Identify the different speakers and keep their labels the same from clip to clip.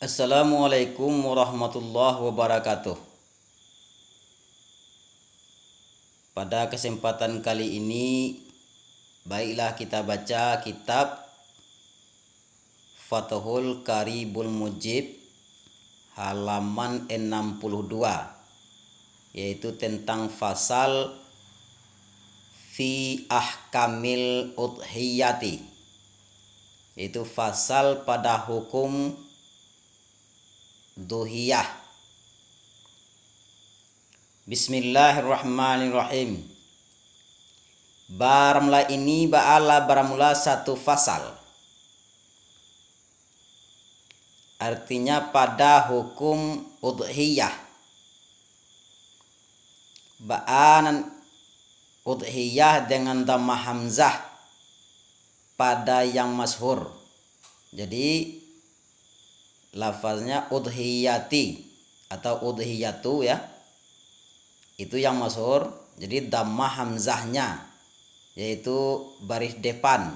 Speaker 1: Assalamualaikum warahmatullahi wabarakatuh. Pada kesempatan kali ini, baiklah kita baca kitab Fathul Qaribul Mujib halaman 62, yaitu tentang fasal fi ahkamil udhiyati, yaitu fasal pada hukum duhiyah. Bismillahirrahmanirrahim. Baramula ini baramula satu fasal. Artinya pada hukum udhiyah. Ba'anan udhiyah dengan dhammah hamzah pada yang masyhur. Jadi lafaznya udhiyati atau udhiyatu ya. Itu yang masyhur. Jadi dhammah hamzahnya, yaitu baris depan.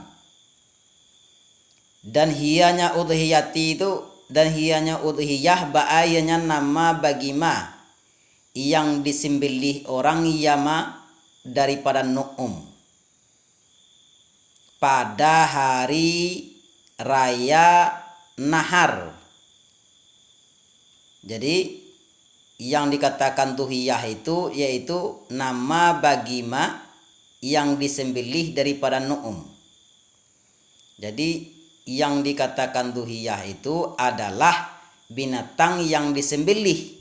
Speaker 1: Dan hiyanya udhiyati itu, dan hiyanya udhiyah ba'ayanya nama bagima yang disembelih orang yama daripada nu'um pada hari raya nahar. Jadi yang dikatakan duhiyah itu yaitu nama bagima yang disembelih daripada nu'um. Jadi yang dikatakan duhiyah itu adalah binatang yang disembelih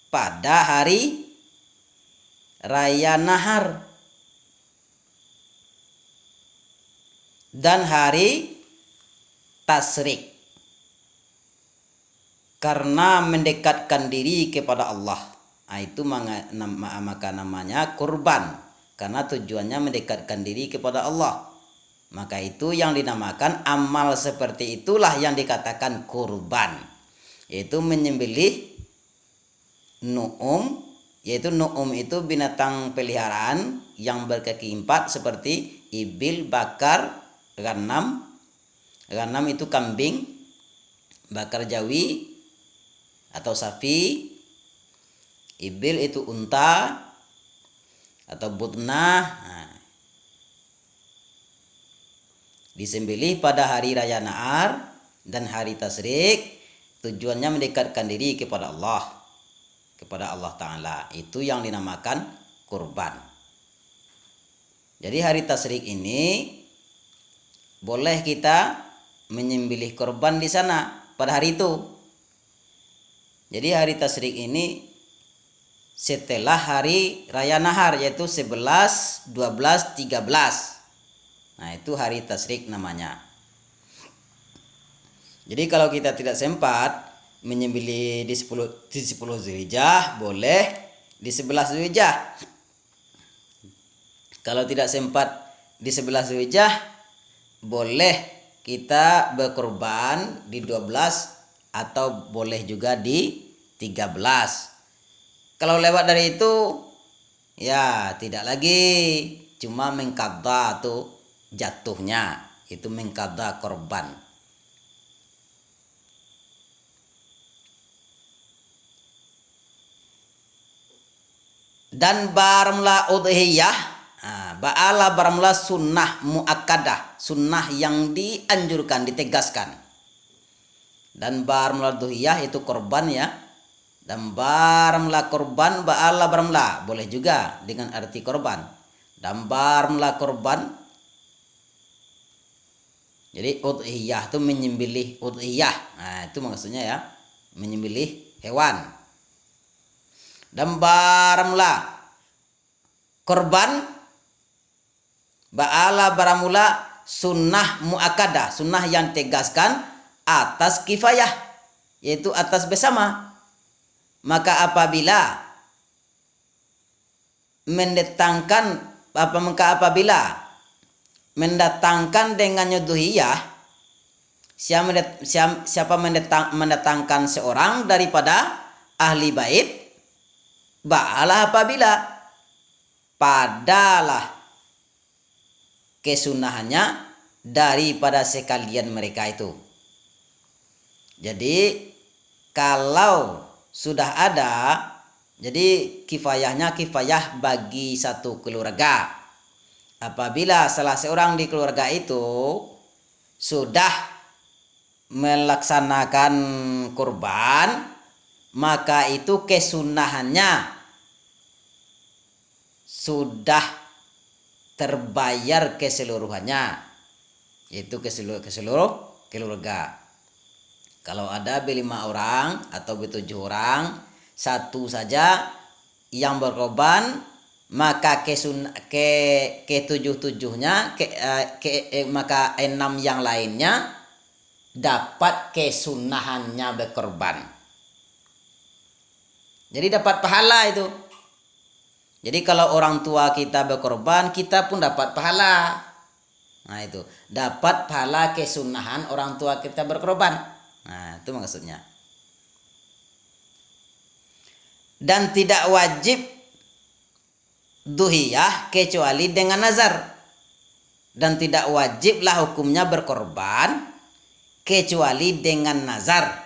Speaker 1: pada hari raya nahar dan hari tasrik, karena mendekatkan diri kepada Allah. Itu maka namanya kurban, karena tujuannya mendekatkan diri kepada Allah. Maka itu yang dinamakan amal seperti itulah yang dikatakan kurban, yaitu menyembelih nu'um. Yaitu nu'um itu binatang peliharaan yang berkaki empat seperti ibil, bakar, ghanam. Ghanam itu kambing, bakar jawi atau sapi, ibil itu unta atau butnah. Disembelih pada hari raya nahar dan hari tasrik, tujuannya mendekatkan diri kepada Allah Ta'ala. Itu yang dinamakan kurban. Jadi hari tasrik ini boleh kita menyembelih kurban di sana pada hari itu. Jadi hari tasrik ini setelah hari raya nahar, yaitu 11, 12, 13. Nah, itu hari tasrik namanya. Jadi kalau kita tidak sempat menyembelih di 10 Zulhijjah, boleh di 11 Zulhijjah. Kalau tidak sempat di 11 Zulhijjah, boleh kita berkorban di 12 atau boleh juga di 13. Kalau lewat dari itu ya tidak lagi, cuma mengqadha tuh jatuhnya, itu mengqadha korban. Dan baramula udhiyah, ba'ala baramula sunnah muakkadah, sunnah yang dianjurkan, ditegaskan. Dan baramula duhiyah itu korban ya. Dan baramula korban ba'ala baramula boleh juga dengan arti korban. Dan baramula korban, jadi udhiyah itu menyembelih udhiyah. Nah, itu maksudnya ya, menyembelih hewan. Dan baramula korban ba'ala baramula sunnah muakkadah, sunnah yang tegaskan atas kifayah, yaitu atas bersama. Maka apabila mendatangkan dengannya duhiyah, siapa mendatangkan seorang daripada ahli bait, ba'alah apabila padalah kesunahannya daripada sekalian mereka itu. Jadi kalau sudah ada, jadi kifayahnya kifayah bagi satu keluarga. Apabila salah seorang di keluarga itu sudah melaksanakan kurban, maka itu kesunahannya sudah terbayar keseluruhannya, yaitu keseluruh keluarga. Kalau ada B5 orang atau B7 orang, satu saja yang berkorban, maka ke-7-7-nya maka 6 yang lainnya dapat kesunahannya berkorban. Jadi dapat pahala itu. Jadi kalau orang tua kita berkorban, kita pun dapat pahala. Nah itu, dapat pahala kesunahan orang tua kita berkorban. Nah itu maksudnya. Dan tidak wajib duhiyah kecuali dengan nazar. Dan tidak wajiblah hukumnya berkorban kecuali dengan nazar.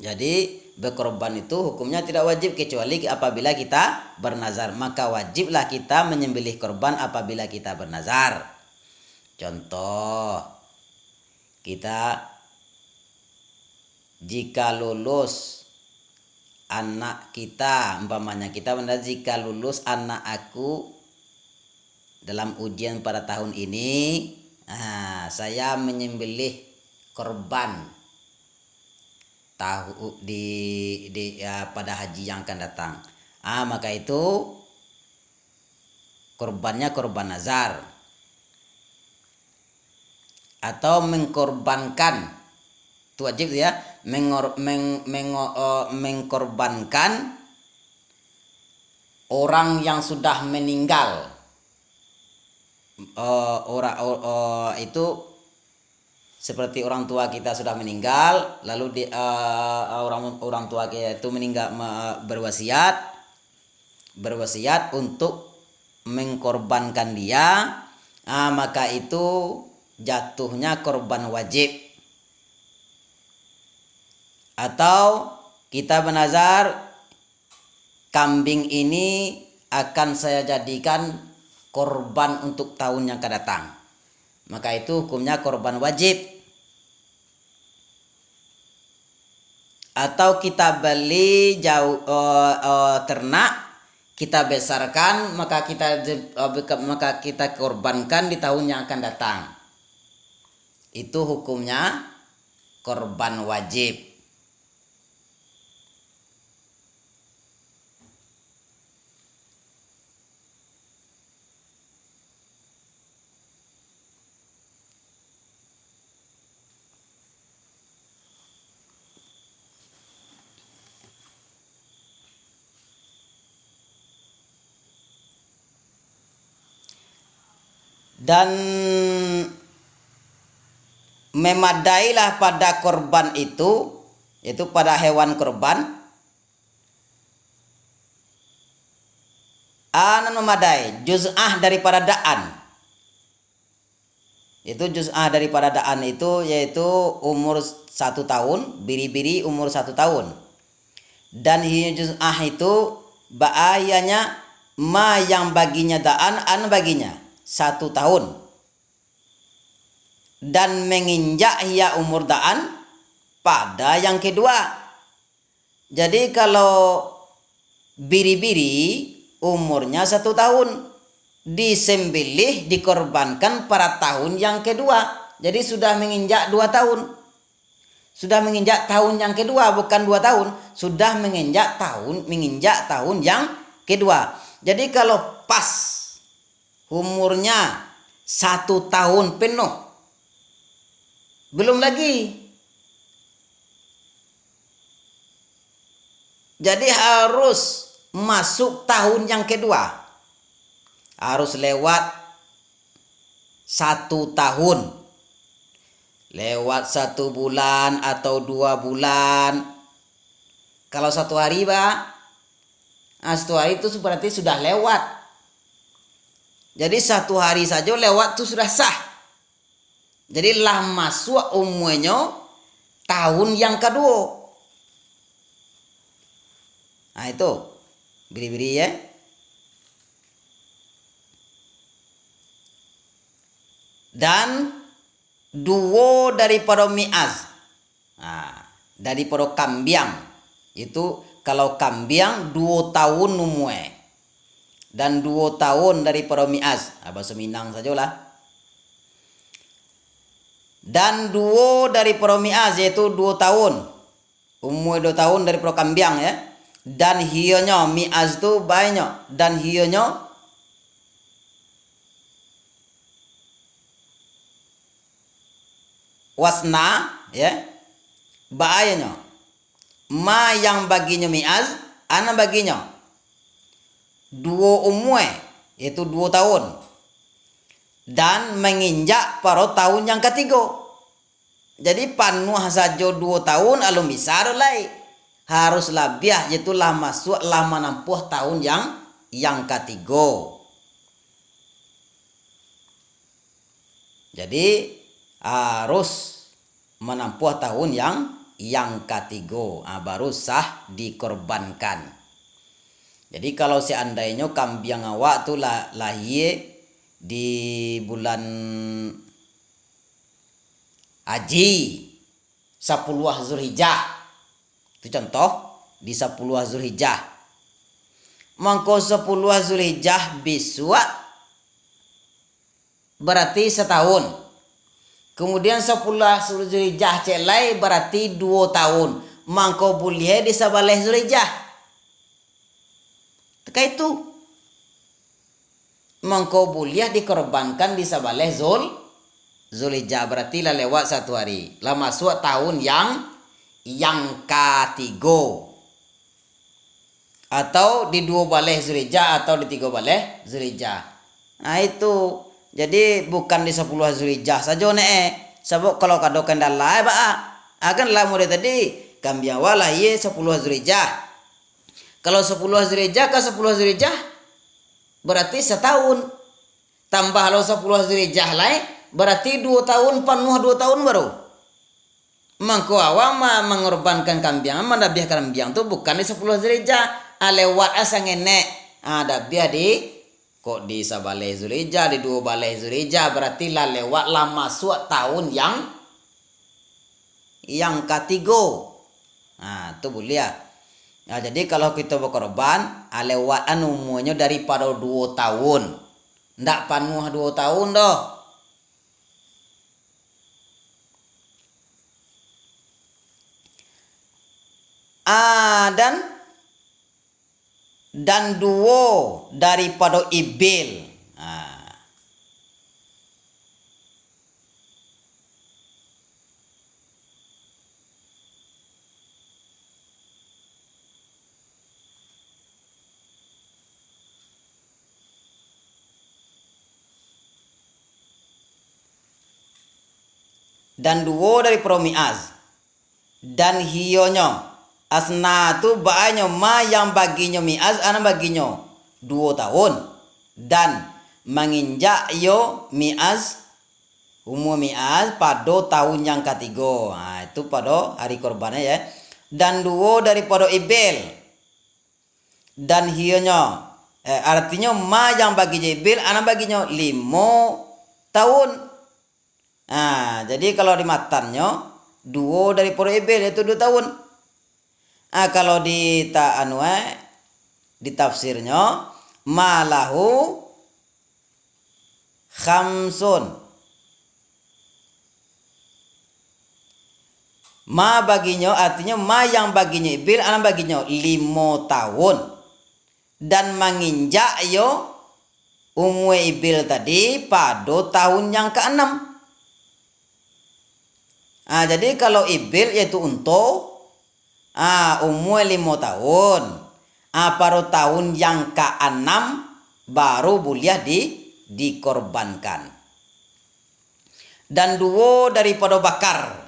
Speaker 1: Jadi berkorban itu hukumnya tidak wajib kecuali apabila kita bernazar. Maka wajiblah kita menyembelih korban apabila kita bernazar. Contoh, kita jika lulus anak kita, umpamanya kita bernazar, jika lulus anak aku dalam ujian pada tahun ini, saya menyembelih korban pada haji yang akan datang. Maka itu korbannya korban nazar. Atau mengkorbankan, itu wajib ya, mengkorbankan orang yang sudah meninggal. Itu seperti orang tua kita sudah meninggal, lalu orang tua kita itu meninggal berwasiat untuk mengkorbankan dia, maka itu jatuhnya korban wajib. Atau kita bernazar, kambing ini akan saya jadikan korban untuk tahun yang akan datang, maka itu hukumnya korban wajib. Atau kita beli ternak, kita besarkan, maka kita korbankan di tahun yang akan datang, itu hukumnya korban wajib. Dan memadailah pada korban itu, yaitu pada hewan korban, memadai juz'ah daripada da'an. Itu juz'ah daripada da'an itu yaitu umur 1 tahun, biri-biri umur 1 tahun. Dan juz'ah itu bahayanya ma yang baginya da'an, an baginya 1 tahun. Dan menginjak ia umur da'an pada yang kedua. Jadi kalau biri-biri umurnya 1 tahun, disembelih, dikorbankan pada tahun yang kedua. Jadi sudah menginjak 2 tahun. Sudah menginjak tahun yang kedua, bukan 2 tahun. Sudah menginjak tahun yang kedua. Jadi kalau pas umurnya 1 tahun penuh, belum lagi. Jadi harus masuk tahun yang kedua. Harus lewat 1 tahun. Lewat 1 bulan atau 2 bulan. Kalau 1 hari, Pak, 1 hari itu berarti sudah lewat. Jadi 1 hari saja lewat itu sudah sah. Jadi lah masuk umurnya tahun yang kedua. Nah itu beri-beri ya. Dan duo daripada mi'az. Nah, daripada kambiang. Itu kalau kambiang 2 tahun umumnya. Dan 2 tahun daripada mi'az. Bahasa Minang sajalah. Dan duo daripada mi'az yaitu 2 tahun. Umur 2 tahun daripada kambiang ya. Dan hionya mi'az itu banyak. Dan hionya wasna ya, bahayanya ma yang baginya mi'az, ana baginya 2 umur yaitu 2 tahun dan menginjak pada tahun yang ketiga. Jadi panuh saja 2 tahun alum besar lai harus lebih yaitu lah masuk lah menempuh tahun yang ketiga. Jadi harus menempuh tahun yang ketiga, baru sah dikorbankan. Jadi kalau seandainya kambing awak tuh lahir di bulan Haji 10 Zulhijjah, itu contoh di 10 Zulhijjah, mangko 10 Zulhijjah biswa berarti setahun. Kemudian 10 Zulhijjah celai berarti 2 tahun. Mangko boleh di sabaleh Zulhijjah. Teka itu. Mangko boleh dikorbankan di sabaleh Zulhijjah. Berarti lah lewat 1 hari. Lah masuk tahun yang ketiga. Atau di 2 baleh Zulhijjah atau di 3 baleh Zulhijjah. Nah itu. Jadi bukan di 10 Zulhijjah saja nek. Sebab kalau kado kendala akan lah mulai tadi kambing awal lah 10 Zulhijjah. Kalau 10 Zulhijjah ke 10 Zulhijjah berarti setahun. Tambah lo 10 Zulhijjah lain berarti 2 tahun penuh 2 tahun baru. Mangko awak mengorbankan kambing, mendabiah kambing tu bukan di 10 Zulhijjah. Lewat asang enek. Dabiah di kok di sabaleh Zulhijjah, di 2 baleh Zulhijjah berarti lah lewat lah masuk tahun yang ketiga. Nah, itu boleh ya. Nah, jadi kalau kita berkorban, lewatan umurnya daripada 2 tahun. Ndak penuh 2 tahun doh. Dan duo daripada ibil. Dan duo daripada mi'az. Dan hionya asna tu banyak ma yang baginya mi'az ana baginya 2 tahun dan menginjak yo mi'az umur mi'az pada tahun yang ketiga. Nah, itu pada hari korbannya ya. Dan duo daripada ibil dan hionya artinya ma yang baginya ibil ana baginya 5 tahun. Nah, jadi kalau di matannya duo daripada ibil itu 2 tahun. Kalau di di tafsirnya malahu khamsun. Ma baginya artinya ma yang baginya ibil ana baginya 5 tahun dan menginjak yo umur ibil tadi pada tahun yang ke-6. Jadi kalau ibil yaitu unta umur 5 tahun. Pada tahun yang ke-6 baru boleh dikorbankan. Dan duo daripada bakar.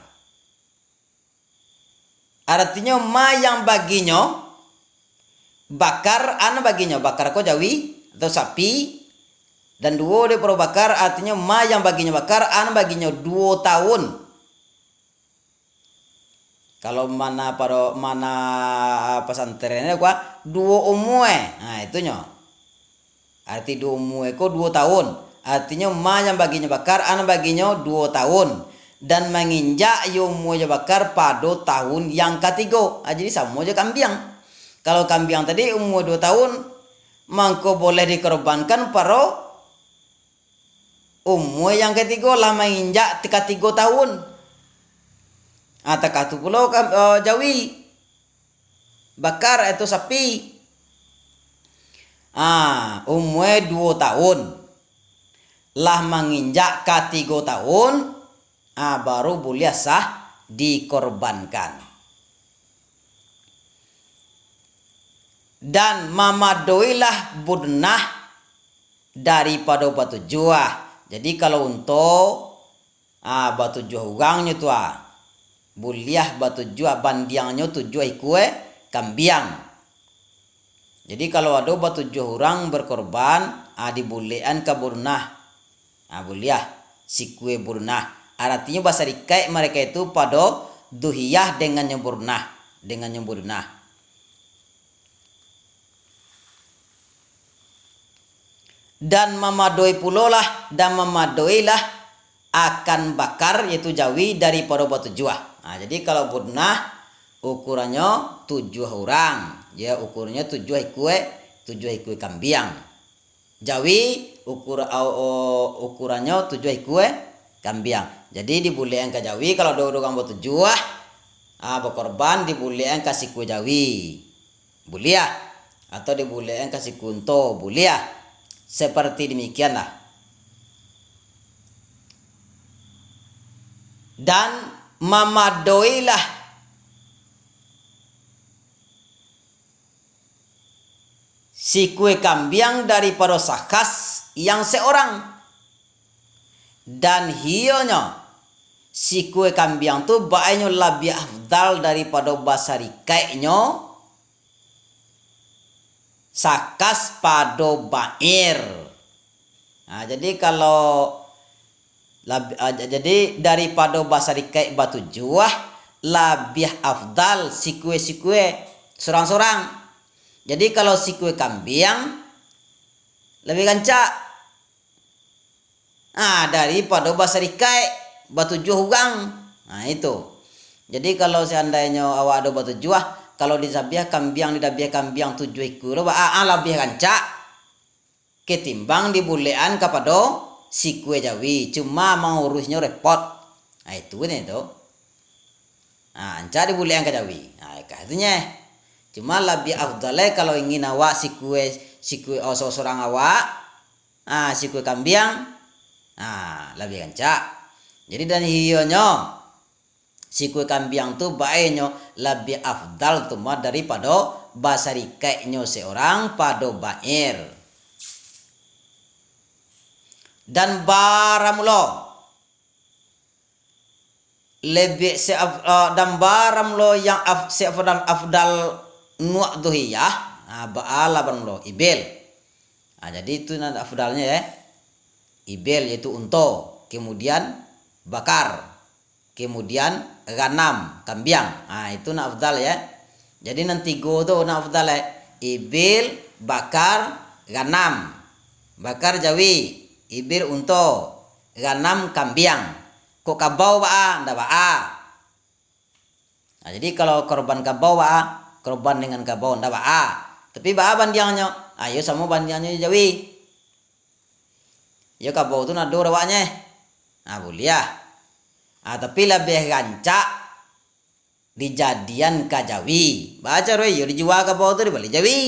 Speaker 1: Artinya ma yang baginya bakar ana baginya bakar ko jawi atau sapi. Dan duo daripada bakar artinya ma yang baginya bakar ana baginya 2 tahun. Kalau mana pesantrennya gua 2 umue. Nah, itunya. Arti 2 umue ko 2 tahun. Artinya ma yang baginya bakar, anak baginya 2 tahun. Dan menginjak umurnya bakar pada tahun yang ketiga. Jadi sama aja kambiang. Kalau kambiang tadi umur 2 tahun, mangko boleh dikorbankan pada umur yang ketiga lah menginjak 3 tahun. Katu pulau Jawi bakar itu sapi. Umur 2 tahun lah menginjak ke 3 tahun, baru boleh sah dikorbankan. Dan mamadoilah budnah daripada batu juah. Jadi kalau untuk batu juah urangnya tuh buliah batu juah bandiangnya tujuh kue kambiang. Jadi kalau ada batu juah orang berkorban, dibolehan ke burnah. Buliah si kue burnah. Artinya bahasa rikai mereka itu pada duhiyah dengan nyemburnah, Dan memadoi pulolah dan memadoilah akan bakar yaitu jawi daripada batu juah. Jadi kalau burnah ukurannya 7 orang, ya ukurannya 7 ekue kambiang. Jawi ukurannya 7 ekue kambiang. Jadi dibolehan ke jawi kalau ada orang batu juah, berkorban dibolehan kasih kue jawi, boleh, atau dibolehan kasih kunto, boleh. Seperti demikianlah. Dan mamadoilah si kue kambiang daripada sakas yang seorang. Dan hionya si kue kambiang tu baiknya lebih afdal daripada basari kaiknya sakas pada bair. Jadi kalau jadi daripada basari kaik batu juah lebih afdal si kue sorang-sorang. Jadi kalau si kue kambiang lebih gancak daripada basari kaik batu juah ugang. Itu. Jadi kalau seandainya awak ada batu juah, kalau didabiah kambiang 7 ekor lebih gancak ketimbang dibolehan kepada si kue jawi, cuma mengurusnya repot. Itu nih itu. Anca dibolehan ke jawi. Itunya. Cuma lebih afdal kalau ingin awak si kue seorang awak, si kue kambiang, lebih gancak. Jadi dan hionya si kue kambiang tu baiknya lebih afdal tuh daripada basari kaiknya seorang pada bair. Dan baramlo lebih dan baramlo yang afdal nuak duhiyah baala baramlo ibel. Jadi itu nanti afdalnya ya, ibel yaitu unto, kemudian bakar, kemudian ganam kambiang. Itu nak afdal ya. Jadi nanti go tuh nak afdal ya, ibel, bakar, ganam, bakar jawi, ibir unto, ganam kambiang. Kok kabau ndak jadi kalau korban kabau korban dengan kabau ndak tapi bandiangnya, ayo sama bandiangnya jawi. Ya kabau tu nado rawaknya. Boleh ya. Tapi lebih gancak dijadian kajawi. Baca roy, yo dijual kabau tu dibeli jawi.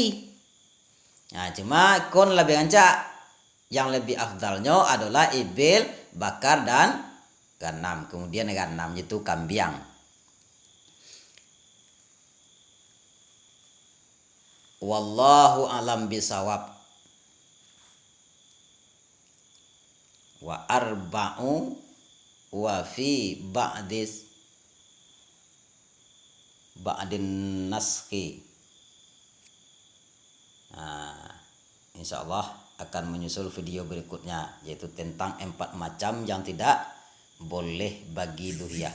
Speaker 1: Cuma kon lebih gancak. Yang lebih afdalnya adalah ibil, bakar, dan ganam. Kemudian ganam itu kambiang. Wallahu alam bisawab. Wa arba'u wa fi ba'din naski. Insyaallah akan menyusul video berikutnya, yaitu tentang 4 macam yang tidak boleh bagi duhiyah.